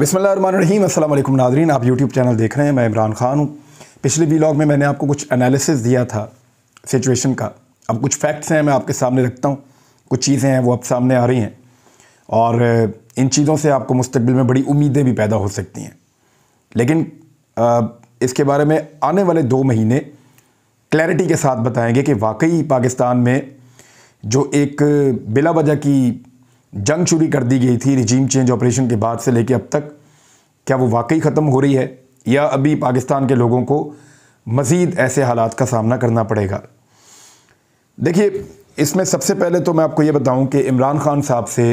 बिस्मिल्लाहिर्रहमानिर्रहीम। अस्सलाम वालेकुम नाज़रीन, आप यूट्यूब चैनल देख रहे हैं। मैं इमरान खान हूँ। पिछले व्लॉग में मैंने आपको कुछ एनालिसिस दिया था सिचुएशन का। अब कुछ फैक्ट्स हैं, मैं आपके सामने रखता हूँ। कुछ चीज़ें हैं वो अब सामने आ रही हैं और इन चीज़ों से आपको मुस्तक़बिल में बड़ी उम्मीदें भी पैदा हो सकती हैं। लेकिन इसके बारे में आने वाले 2 महीने क्लैरिटी के साथ बताएंगे कि वाकई पाकिस्तान में जो एक बिला वजह की जंग शुरू कर दी गई थी रिजीम चेंज ऑपरेशन के बाद से लेके अब तक, क्या वो वाकई ख़त्म हो रही है या अभी पाकिस्तान के लोगों को मज़ीद ऐसे हालात का सामना करना पड़ेगा। देखिए, इसमें सबसे पहले तो मैं आपको ये बताऊं कि इमरान खान साहब से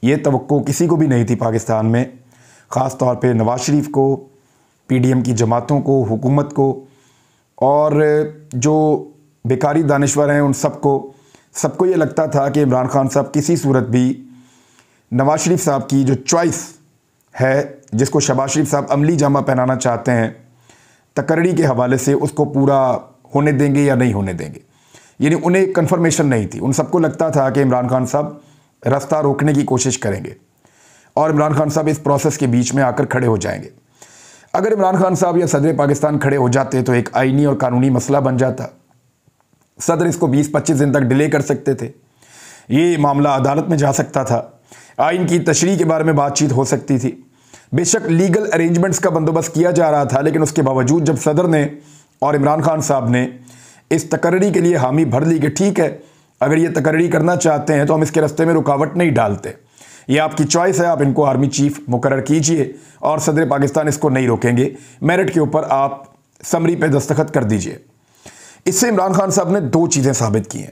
ये तवक्को किसी को भी नहीं थी पाकिस्तान में, ख़ास तौर पे नवाज़ शरीफ को, पीडीएम की जमातों को, हुकूमत को और जो बेकारी दानिश्वर हैं उन सबको ये लगता था कि इमरान खान साहब किसी सूरत भी नवाज़ शरीफ साहब की जो चॉइस है, जिसको शहबाज शरीफ साहब अमली जामा पहनाना चाहते हैं तकर्री के हवाले से, उसको पूरा होने देंगे या नहीं होने देंगे। यानी उन्हें कंफर्मेशन नहीं थी। उन सबको लगता था कि इमरान खान साहब रास्ता रोकने की कोशिश करेंगे और इमरान खान साहब इस प्रोसेस के बीच में आकर खड़े हो जाएंगे। अगर इमरान खान साहब या सदर पाकिस्तान खड़े हो जाते तो एक आईनी और कानूनी मसला बन जाता। सदर इसको 20-25 दिन तक डिले कर सकते थे, ये मामला अदालत में जा सकता था, आइन की तशरीह के बारे में बातचीत हो सकती थी। बेशक लीगल अरेंजमेंट्स का बंदोबस्त किया जा रहा था, लेकिन उसके बावजूद जब सदर ने और इमरान खान साहब ने इस तकर्री के लिए हामी भर ली कि ठीक है, अगर ये तकर्री करना चाहते हैं तो हम इसके रास्ते में रुकावट नहीं डालते, ये आपकी चॉइस है, आप इनको आर्मी चीफ मुकर्रर कीजिए और सदर पाकिस्तान इसको नहीं रोकेंगे, मेरिट के ऊपर आप समरी पे दस्तखत कर दीजिए। इससे इमरान खान साहब ने 2 चीज़ें साबित की हैं।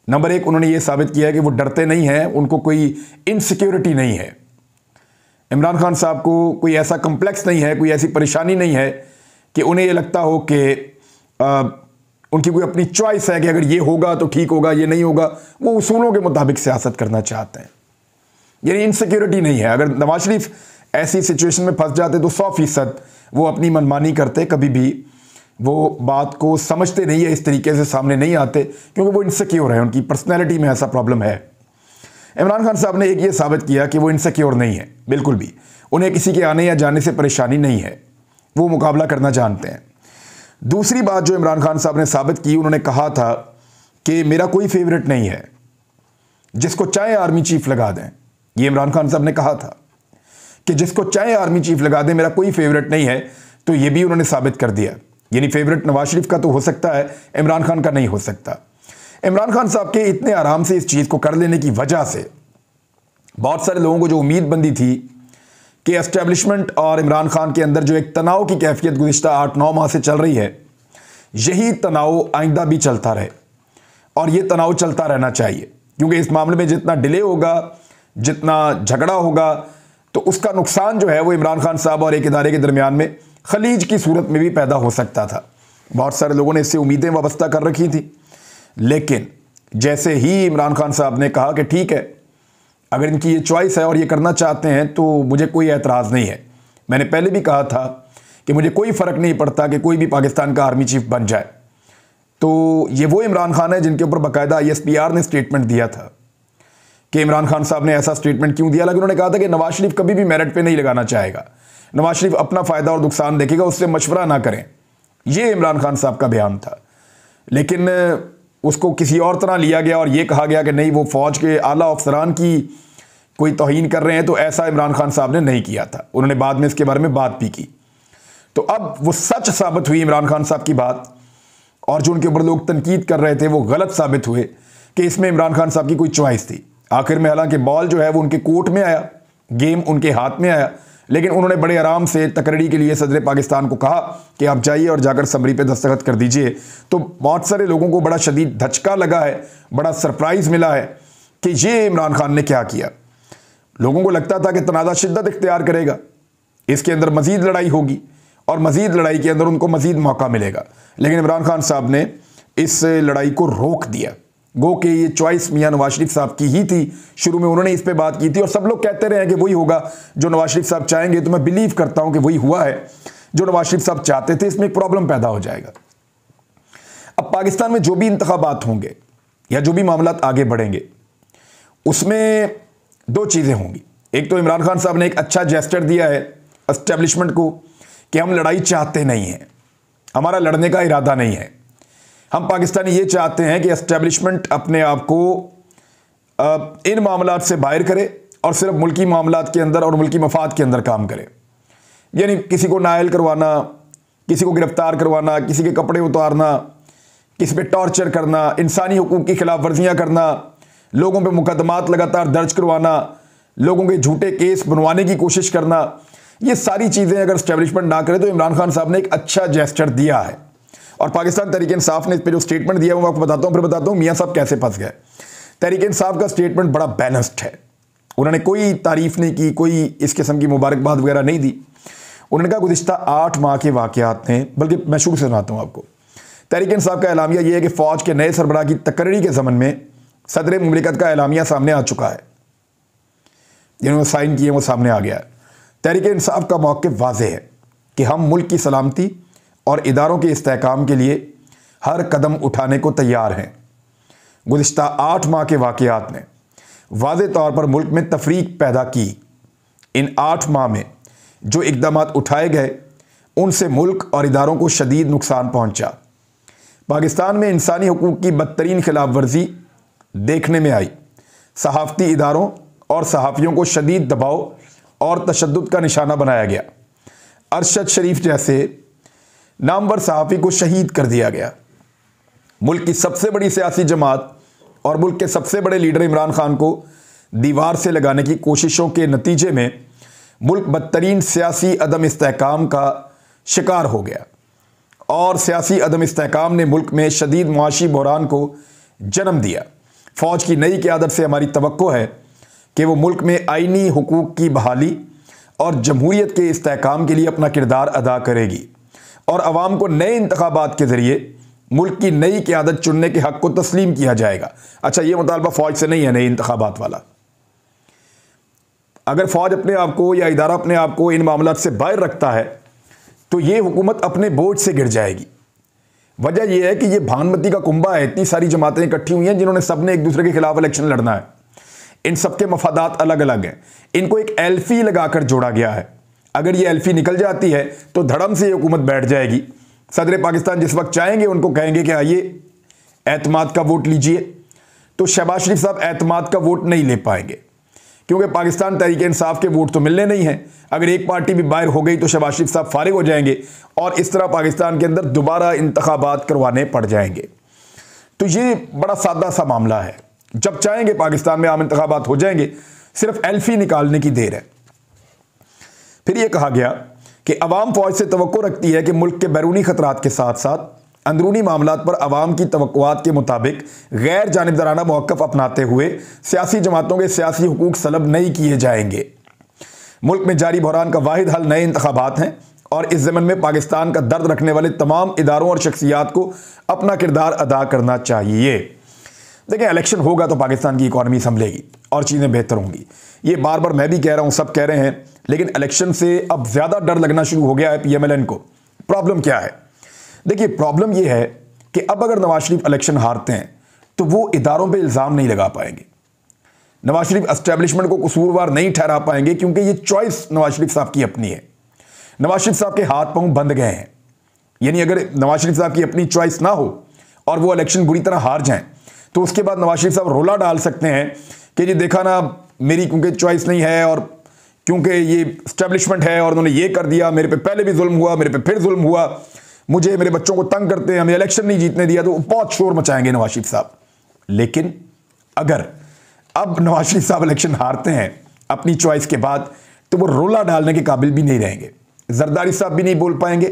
नंबर 1, उन्होंने ये साबित किया है कि वो डरते नहीं हैं, उनको कोई इनसिक्योरिटी नहीं है। इमरान खान साहब को कोई ऐसा कम्प्लेक्स नहीं है, कोई ऐसी परेशानी नहीं है कि उन्हें ये लगता हो कि उनकी कोई अपनी चॉइस है कि अगर ये होगा तो ठीक होगा, ये नहीं होगा। वो उसूलों के मुताबिक सियासत करना चाहते हैं, यानी इनसिक्योरिटी नहीं है। अगर नवाज शरीफ ऐसी सिचुएशन में फंस जाते तो 100% वो अपनी मनमानी करते, कभी भी वो बात को समझते नहीं है, इस तरीके से सामने नहीं आते, क्योंकि वो इनसिक्योर है, उनकी पर्सनैलिटी में ऐसा प्रॉब्लम है। इमरान खान साहब ने एक ये साबित किया कि वो इनसिक्योर नहीं है बिल्कुल भी, उन्हें किसी के आने या जाने से परेशानी नहीं है, वो मुकाबला करना जानते हैं। दूसरी बात जो इमरान खान साहब ने साबित की, उन्होंने कहा था कि मेरा कोई फेवरेट नहीं है, जिसको चाहे आर्मी चीफ लगा दें। ये इमरान खान साहब ने कहा था कि जिसको चाहे आर्मी चीफ लगा दें, मेरा कोई फेवरेट नहीं है। तो ये भी उन्होंने साबित कर दिया, यानी फेवरेट नवाज शरीफ का तो हो सकता है, इमरान खान का नहीं हो सकता। इमरान खान साहब के इतने आराम से इस चीज़ को कर लेने की वजह से बहुत सारे लोगों को जो उम्मीद बंदी थी कि एस्टेब्लिशमेंट और इमरान खान के अंदर जो एक तनाव की कैफियत गुज़िश्ता 8-9 माह से चल रही है, यही तनाव आइंदा भी चलता रहे और ये तनाव चलता रहना चाहिए, क्योंकि इस मामले में जितना डिले होगा, जितना झगड़ा होगा, तो उसका नुकसान जो है वो इमरान खान साहब और एक इदारे के दरमियान में खलीज की सूरत में भी पैदा हो सकता था। बहुत सारे लोगों ने इससे उम्मीदें वाबस्ता कर रखी थी, लेकिन जैसे ही इमरान खान साहब ने कहा कि ठीक है, अगर इनकी ये चॉइस है और ये करना चाहते हैं तो मुझे कोई एतराज़ नहीं है। मैंने पहले भी कहा था कि मुझे कोई फ़र्क नहीं पड़ता कि कोई भी पाकिस्तान का आर्मी चीफ बन जाए। तो ये वो इमरान खान है जिनके ऊपर बाकायदा ISPR ने स्टेटमेंट दिया था कि इमरान खान साहब ने ऐसा स्टेटमेंट क्यों दिया। लेकिन उन्होंने कहा था कि नवाज शरीफ कभी भी मेरिट पे नहीं लगाना चाहेगा, नवाज शरीफ अपना फ़ायदा और नुकसान देखेगा, उससे मशवरा ना करें। ये इमरान खान साहब का बयान था, लेकिन उसको किसी और तरह लिया गया और ये कहा गया कि नहीं, वो फ़ौज के आला अफसरान की कोई तौहीन कर रहे हैं। तो ऐसा इमरान खान साहब ने नहीं किया था, उन्होंने बाद में इसके बारे में बात भी की। तो अब वो सच साबित हुई इमरान खान साहब की बात, और जो उनके ऊपर लोग तनकीद कर रहे थे वो गलत साबित हुए कि इसमें इमरान खान साहब की कोई चॉइस थी। आखिर में हालांकि बॉल जो है वो उनके कोर्ट में आया, गेम उनके हाथ में आया, लेकिन उन्होंने बड़े आराम से तकर्री के लिए सदर पाकिस्तान को कहा कि आप जाइए और जाकर समरी पे दस्तखत कर दीजिए। तो बहुत सारे लोगों को बड़ा शदीद धचका लगा है, बड़ा सरप्राइज़ मिला है कि ये इमरान खान ने क्या किया। लोगों को लगता था कि तनाज़ा शिद्दत इख्तियार करेगा, इसके अंदर मज़ीद लड़ाई होगी और मज़ीद लड़ाई के अंदर उनको मज़ीद मौका मिलेगा, लेकिन इमरान खान साहब ने इस लड़ाई को रोक दिया। गो कि ये चॉइस मियां नवाज शरीफ साहब की ही थी। शुरू में उन्होंने इस पे बात की थी और सब लोग कहते रहे हैं कि वही होगा जो नवाज शरीफ साहब चाहेंगे। तो मैं बिलीव करता हूं कि वही हुआ है जो नवाज शरीफ साहब चाहते थे। इसमें एक प्रॉब्लम पैदा हो जाएगा। अब पाकिस्तान में जो भी इंतखाबात होंगे या जो भी मामला आगे बढ़ेंगे, उसमें 2 चीज़ें होंगी। एक तो इमरान खान साहब ने एक अच्छा जेस्चर दिया है एस्टेब्लिशमेंट को कि हम लड़ाई चाहते नहीं हैं, हमारा लड़ने का इरादा नहीं है। हम पाकिस्तानी ये चाहते हैं कि एस्टेब्लिशमेंट अपने आप को इन मामलात से बाहर करे और सिर्फ मुल्की मामलात के अंदर और मुल्की मफाद के अंदर काम करे। यानी किसी को नायल करवाना, किसी को गिरफ्तार करवाना, किसी के कपड़े उतारना, किसी पे टॉर्चर करना, इंसानी हुकूक की खिलाफ वर्जियाँ करना, लोगों पे मुकदमात लगातार दर्ज करवाना, लोगों के झूठे केस बनवाने की कोशिश करना, ये सारी चीज़ें अगर एस्टेब्लिशमेंट ना करे तो इमरान खान साहब ने एक अच्छा जेस्चर दिया है। और पाकिस्तान तहरीक इंसाफ ने इस पर जो स्टेटमेंट दिया वो आपको बताता हूँ, फिर बताता हूँ मियाँ साहब कैसे फंस गए। तहरीक इंसाफ का स्टेटमेंट बड़ा बैलेंस्ड है, उन्होंने कोई तारीफ नहीं की, कोई इस किस्म की मुबारकबाद वगैरह नहीं दी। उन्होंने कहा गुज़िश्ता 8 माह के वाक़यात हैं, बल्कि मैं शुरू से सुनाता हूँ आपको। तहरीक इंसाफ का एलामिया यह है कि फ़ौज के नए सरबराह की तकर्री के ज़मन में सदर मुमलिकत का एलामिया सामने आ चुका है, जिन्होंने साइन किए वो सामने आ गया है। तहरीक इंसाफ का मौक़िफ़ वाज़ेह है कि हम मुल्क की सलामती और इदारों के इस्तेहकाम के लिए हर कदम उठाने को तैयार हैं। गुज़िश्ता 8 माह के वाक़यात ने वाज़ेह तौर पर मुल्क में तफरीक पैदा की। इन 8 माह में जो इक़दामात उठाए गए उनसे मुल्क और इदारों को शदीद नुकसान पहुँचा। पाकिस्तान में इंसानी हुकूक की बदतरीन खिलाफ वर्जी देखने में आई। सहाफ़ती इदारों और सहाफ़ियों को शदीद दबाव और तशद्दुद का निशाना बनाया गया। अरशद शरीफ जैसे नामवर सहाफ़ी को शहीद कर दिया गया। मुल्क की सबसे बड़ी सियासी जमात और मुल्क के सबसे बड़े लीडर इमरान खान को दीवार से लगाने की कोशिशों के नतीजे में मुल्क बदतरीन सियासी अदम इस्तेहकाम का शिकार हो गया और सियासी अदम इस्तेहकाम ने मुल्क में शदीद मुआशी बहरान को जन्म दिया। फ़ौज की नई क़यादत से हमारी तवक्को है कि वो मुल्क में आइनी हुकूक की बहाली और जमहूरियत के इस्तेहकाम के लिए अपना किरदार अदा करेगी और अवाम को नए इंतखाबात के ज़रिए मुल्क की नई क़यादत चुनने के हक़ को तस्लीम किया जाएगा। अच्छा, ये मुतालबा फ़ौज से नहीं है नए इंतखाबात वाला। अगर फ़ौज अपने आप को या इदारा अपने आप को इन मामलात से बाहर रखता है तो ये हुकूमत अपने बोझ से गिर जाएगी। वजह यह है कि ये भानमती का कुंभा है, इतनी सारी जमातें इकट्ठी हुई हैं जिन्होंने सब ने एक दूसरे के खिलाफ इलेक्शन लड़ना है। इन सबके मफादात अलग अलग हैं, इनको एक एल्फी लगाकर जोड़ा गया है। अगर ये एल्फी निकल जाती है तो धड़म से ये हुकूमत बैठ जाएगी। सदर पाकिस्तान जिस वक्त चाहेंगे उनको कहेंगे कि आइए एतमाद का वोट लीजिए, तो शहबाज शरीफ साहब एतमाद का वोट नहीं ले पाएंगे क्योंकि पाकिस्तान तहरीक इंसाफ के वोट तो मिलने नहीं हैं। अगर एक पार्टी भी बाहर हो गई तो शहबाज शरीफ साहब फारिग हो जाएंगे और इस तरह पाकिस्तान के अंदर दोबारा इंतखाबात करवाने पड़ जाएंगे। तो ये बड़ा सादा सा मामला है, जब चाहेंगे पाकिस्तान में आम इंतखाबात हो जाएंगे, सिर्फ एल्फी निकालने की देर है। फिर यह कहा गया कि अवाम फ़ौज से तवक्को रखती है कि मुल्क के बैरूनी खतरात के साथ साथ अंदरूनी मामलात पर अवाम की तवक्कुआत के मुताबिक गैर जानिबदाराना मौक़िफ़ अपनाते हुए सियासी जमातों के सियासी हुकूक सलब नहीं किए जाएंगे। मुल्क में जारी बहरान का वाहिद हल नए इंतखाबात हैं और इस ज़मन में पाकिस्तान का दर्द रखने वाले तमाम इदारों और शख्सियात को अपना किरदार अदा करना चाहिए। देखिए, इलेक्शन होगा तो पाकिस्तान की इकॉनमी संभलेगी और चीज़ें बेहतर होंगी। ये बार बार मैं भी कह रहा हूँ, सब कह रहे हैं, लेकिन इलेक्शन से अब ज़्यादा डर लगना शुरू हो गया है PMLN को। प्रॉब्लम क्या है? देखिए, प्रॉब्लम ये है कि अब अगर नवाज शरीफ इलेक्शन हारते हैं तो वो इदारों पे इल्ज़ाम नहीं लगा पाएंगे। नवाज शरीफ एस्टेब्लिशमेंट को कसूरवार नहीं ठहरा पाएंगे क्योंकि ये चॉइस नवाज शरीफ साहब की अपनी है। नवाज शरीफ साहब के हाथ पांव बंद गए हैं। यानी अगर नवाज शरीफ साहब की अपनी चॉइस ना हो और वो इलेक्शन बुरी तरह हार जाएं तो उसके बाद नवाज शरीफ साहब रोला डाल सकते हैं कि जी देखा ना, मेरी क्योंकि चॉइस नहीं है और क्योंकि ये एस्टेब्लिशमेंट है और उन्होंने ये कर दिया, मेरे पे पहले भी जुल्म हुआ, मेरे पे फिर जुल्म हुआ, मुझे मेरे बच्चों को तंग करते हैं, हमें इलेक्शन नहीं जीतने दिया, तो बहुत शोर मचाएंगे नवाज शरीफ साहब। लेकिन अगर अब नवाज शरीफ साहब इलेक्शन हारते हैं अपनी चॉइस के बाद तो वो रोला डालने के काबिल भी नहीं रहेंगे। जरदारी साहब भी नहीं बोल पाएंगे,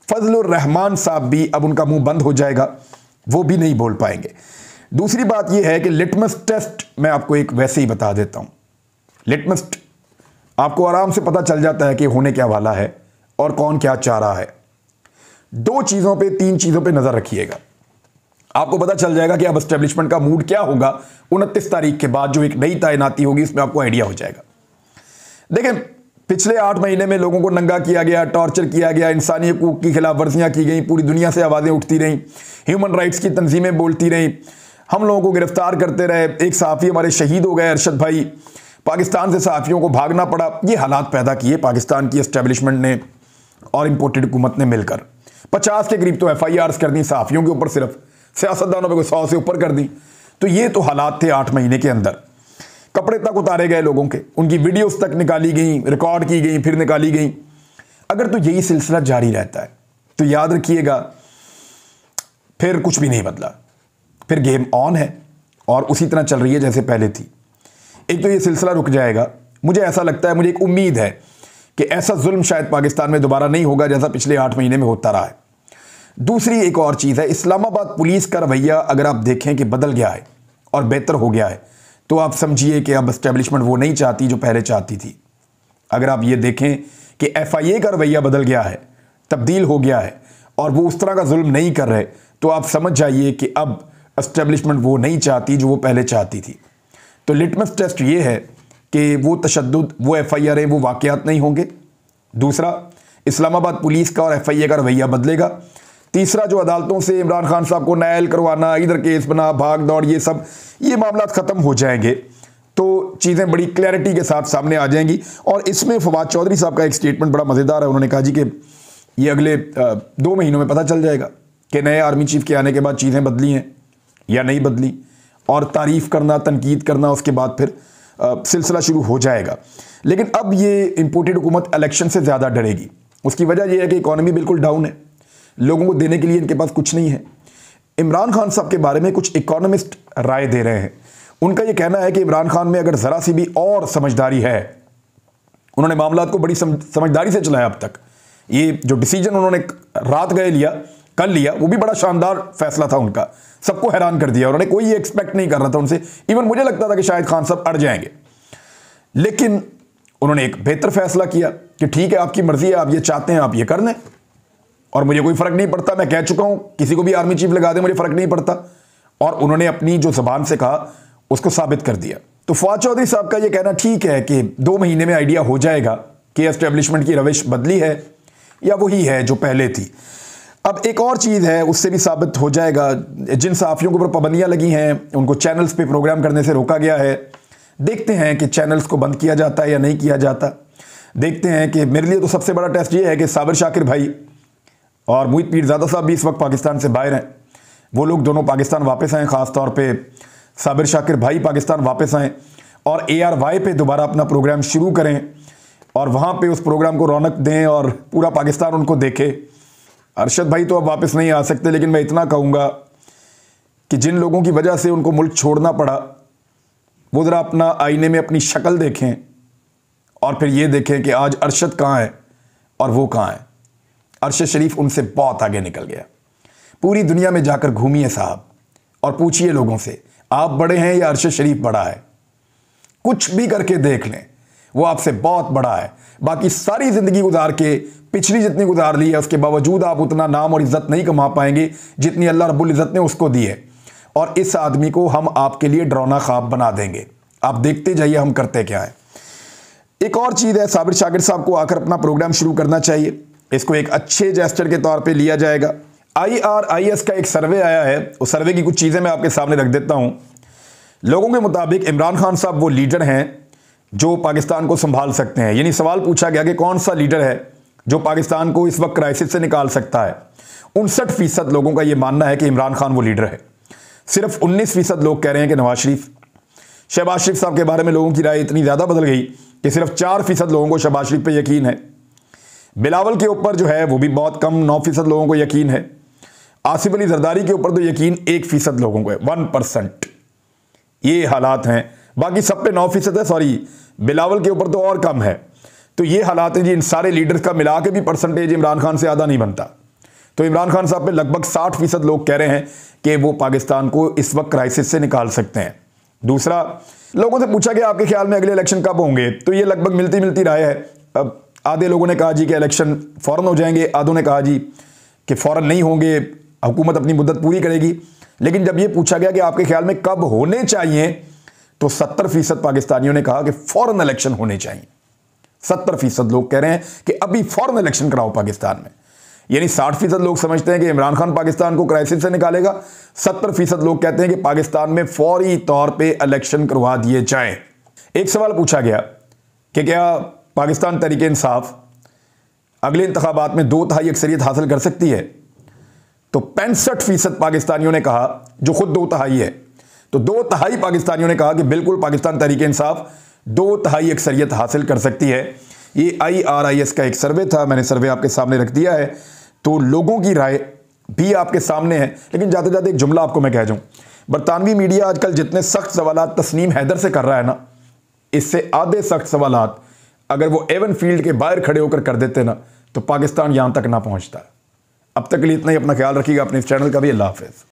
फजलुर रहमान साहब भी अब उनका मुंह बंद हो जाएगा, वो भी नहीं बोल पाएंगे। दूसरी बात यह है कि लिटमस टेस्ट मैं आपको एक वैसे ही बता देता हूं। लिटमस आपको आराम से पता चल जाता है कि होने क्या वाला है और कौन क्या चाह रहा है। 2 चीज़ों पे 3 चीज़ों पे नज़र रखिएगा, आपको पता चल जाएगा कि अब एस्टेब्लिशमेंट का मूड क्या होगा 29 तारीख के बाद जो एक नई तैनाती होगी, इसमें आपको आइडिया हो जाएगा। देखें, पिछले 8 महीने में लोगों को नंगा किया गया, टॉर्चर किया गया, इंसानी हुकूक की खिलाफ वर्जियाँ की गई, पूरी दुनिया से आवाज़ें उठती रहीं, ह्यूमन राइट्स की तंजीमें बोलती रहीं, हम लोगों को गिरफ्तार करते रहे। एक सहाफ़ी हमारे शहीद हो गए, अरशद भाई, पाकिस्तान से सहाफ़ियों को भागना पड़ा। ये हालात पैदा किए पाकिस्तान की एस्टेब्लिशमेंट ने और इंपोर्टेड हुकूमत ने मिलकर। 50 के करीब तो FIRs कर दी सहाफ़ियों के ऊपर, सिर्फ सियासतदानों पे कोई 100 से ऊपर कर दी। तो ये तो हालात थे 8 महीने के अंदर। कपड़े तक उतारे गए लोगों के, उनकी वीडियोस तक निकाली गई, रिकॉर्ड की गई, फिर निकाली गई। अगर तो यही सिलसिला जारी रहता है तो याद रखिएगा फिर कुछ भी नहीं बदला, फिर गेम ऑन है और उसी तरह चल रही है जैसे पहले थी। एक तो ये सिलसिला रुक जाएगा, मुझे ऐसा लगता है, मुझे एक उम्मीद है कि ऐसा जुल्म शायद पाकिस्तान में दोबारा नहीं होगा जैसा पिछले 8 महीने में होता रहा है। दूसरी एक और चीज़ है, इस्लामाबाद पुलिस का रवैया अगर आप देखें कि बदल गया है और बेहतर हो गया है, तो आप समझिए कि अब एस्टेब्लिशमेंट वो नहीं चाहती जो पहले चाहती थी। अगर आप ये देखें कि FIA का रवैया बदल गया है, तब्दील हो गया है और वो उस तरह का जुल्म नहीं कर रहे, तो आप समझ जाइए कि अब एस्टेब्लिशमेंट वो नहीं चाहती जो वो पहले चाहती थी। तो लिटमस टेस्ट ये है कि वो तशद्दुद, वो FIR वो वाक़यात नहीं होंगे। दूसरा, इस्लामाबाद पुलिस का और FIA का रवैया बदलेगा। तीसरा, जो अदालतों से इमरान खान साहब को नायल करवाना, इधर केस बना, भाग दौड़, ये मामला ख़त्म हो जाएंगे तो चीज़ें बड़ी क्लैरिटी के साथ सामने आ जाएंगी। और इसमें फवाद चौधरी साहब का एक स्टेटमेंट बड़ा मज़ेदार है। उन्होंने कहा जी कि ये अगले 2 महीनों में पता चल जाएगा कि नए आर्मी चीफ के आने के बाद चीज़ें बदली हैं या नहीं बदली, और तारीफ़ करना, तनकीद करना, उसके बाद फिर सिलसिला शुरू हो जाएगा। लेकिन अब ये इंपोर्टेड हुकूमत इलेक्शन से ज़्यादा डरेगी। उसकी वजह यह है कि इकॉनमी बिल्कुल डाउन है, लोगों को देने के लिए इनके पास कुछ नहीं है। इमरान खान साहब के बारे में कुछ इकोनॉमिस्ट राय दे रहे हैं। उनका यह कहना है कि इमरान खान में अगर ज़रा सी भी और समझदारी है, उन्होंने मामला को बड़ी समझदारी से चलाया अब तक। ये जो डिसीजन उन्होंने रात गए लिया, कल लिया, वो भी बड़ा शानदार फैसला था उनका, सबको हैरान कर दिया। उन्होंने कोई ये एक्सपेक्ट नहीं कर रहा था उनसे, इवन मुझे लगता था कि शायद खान साहब अड़ जाएंगे, लेकिन उन्होंने एक बेहतर फैसला किया कि ठीक है, आपकी मर्जी है, आप ये चाहते हैं आप ये कर लें और मुझे कोई फ़र्क नहीं पड़ता। मैं कह चुका हूं, किसी को भी आर्मी चीफ लगा दे, मुझे फ़र्क नहीं पड़ता। और उन्होंने अपनी जो ज़बान से कहा उसको साबित कर दिया। तो फवाद चौधरी साहब का ये कहना ठीक है कि 2 महीने में आइडिया हो जाएगा कि एस्टेब्लिशमेंट की रविश बदली है या वही है जो पहले थी। अब एक और चीज़ है, उससे भी साबित हो जाएगा। जिन सहाफ़ियों के ऊपर पाबंदियाँ लगी हैं, उनको चैनल्स पे प्रोग्राम करने से रोका गया है। देखते हैं कि चैनल्स को बंद किया जाता है या नहीं किया जाता। देखते हैं कि मेरे लिए तो सबसे बड़ा टेस्ट ये है कि साबिर शाकिर भाई और मुहित पीरज़ादा साहब भी इस वक्त पाकिस्तान से बाहर हैं। वो लोग दोनों पाकिस्तान वापस आएँ, ख़ास तौर पे साबिर शाकिर भाई पाकिस्तान वापस आएँ और ARY पे दोबारा अपना प्रोग्राम शुरू करें और वहाँ पे उस प्रोग्राम को रौनक दें और पूरा पाकिस्तान उनको देखे। अरशद भाई तो अब वापस नहीं आ सकते, लेकिन मैं इतना कहूँगा कि जिन लोगों की वजह से उनको मुल्क छोड़ना पड़ा, वो ज़रा अपना आईने में अपनी शक्ल देखें और फिर ये देखें कि आज अरशद कहाँ है और वो कहाँ है। अरशद शरीफ उनसे बहुत आगे निकल गया। पूरी दुनिया में जाकर घूमिए साहब और पूछिए लोगों से, आप बड़े हैं या अरशद शरीफ बड़ा है? कुछ भी करके देख लें, वो आपसे बहुत बड़ा है। बाकी सारी ज़िंदगी गुजार के, पिछली जितनी गुजार ली है, उसके बावजूद आप उतना नाम और इज़्ज़त नहीं कमा पाएंगे जितनी अल्लाह रब्बुल इज़्ज़त ने उसको दी है। और इस आदमी को हम आपके लिए डरावना ख्वाब बना देंगे। आप देखते जाइए हम करते क्या है। एक और चीज़ है, साबिर शाकिर साहब को आकर अपना प्रोग्राम शुरू करना चाहिए। इसको एक अच्छे जेस्चर के तौर पे लिया जाएगा। IRIS का एक सर्वे आया है, उस सर्वे की कुछ चीज़ें मैं आपके सामने रख देता हूँ। लोगों के मुताबिक इमरान खान साहब वो लीडर हैं जो पाकिस्तान को संभाल सकते हैं। यानी सवाल पूछा गया कि कौन सा लीडर है जो पाकिस्तान को इस वक्त क्राइसिस से निकाल सकता है। 59% लोगों का ये मानना है कि इमरान खान वो लीडर है। सिर्फ 19% लोग कह रहे हैं कि नवाज शरीफ। शहबाज शरीफ साहब के बारे में लोगों की राय इतनी ज़्यादा बदल गई कि सिर्फ 4% लोगों को शहबाज शरीफ पे यकीन है। बिलावल के ऊपर जो है वो भी बहुत कम, 9% लोगों को यकीन है। आसिफ अली जरदारी के ऊपर तो यकीन 1% लोगों को है, 1%। ये हालात हैं। बाकी सब पे 9% है, सॉरी बिलावल के ऊपर तो और कम है। तो ये हालात हैं जी। इन सारे लीडर्स का मिला के भी परसेंटेज इमरान खान से ज़्यादा नहीं बनता। तो इमरान खान साहब पे लगभग 60% लोग कह रहे हैं कि वो पाकिस्तान को इस वक्त क्राइसिस से निकाल सकते हैं। दूसरा, लोगों से पूछा गया आपके ख्याल में अगले इलेक्शन कब होंगे, तो ये लगभग मिलती मिलती राय है। अब आधे लोगों ने कहा जी कि इलेक्शन फ़ौरन हो जाएंगे, आधों ने कहा जी कि फ़ौरन नहीं होंगे, हुकूमत अपनी मुद्दत पूरी करेगी। लेकिन जब ये पूछा गया कि आपके ख्याल में कब होने चाहिए, तो 70% पाकिस्तानियों ने कहा कि फ़ौरन इलेक्शन होने चाहिए। 70% लोग कह रहे हैं कि अभी फ़ौरन इलेक्शन कराओ पाकिस्तान में। यानी 60% लोग समझते हैं कि इमरान खान पाकिस्तान को क्राइसिस से निकालेगा। 70% लोग कहते हैं कि पाकिस्तान में फौरी तौर पे इलेक्शन करवा दिए जाएं। एक सवाल पूछा गया कि क्या पाकिस्तान तहरीक इंसाफ अगले इंतखाबात में 2/3 अक्सरियत हासिल कर सकती है? तो 65% पाकिस्तानियों ने कहा, जो खुद 2/3 है, तो 2/3 पाकिस्तानियों ने कहा कि बिल्कुल पाकिस्तान तहरीक इंसाफ 2/3 अक्सरियत हासिल कर सकती है। ये IRIS का एक सर्वे था, मैंने सर्वे आपके सामने रख दिया है, तो लोगों की राय भी आपके सामने है। लेकिन जाते जाते एक जुमला आपको मैं कह जाऊं, बरतानवी मीडिया आजकल जितने सख्त सवालात तस्नीम हैदर से कर रहा है ना, इससे आधे सख्त सवालात अगर वो एवन फील्ड के बाहर खड़े होकर कर देते ना, तो पाकिस्तान यहां तक ना पहुंचता। अब तक के लिए इतना ही। अपना ख्याल रखिएगा, अपने इस चैनल का भी। अल्लाह हाफिज़।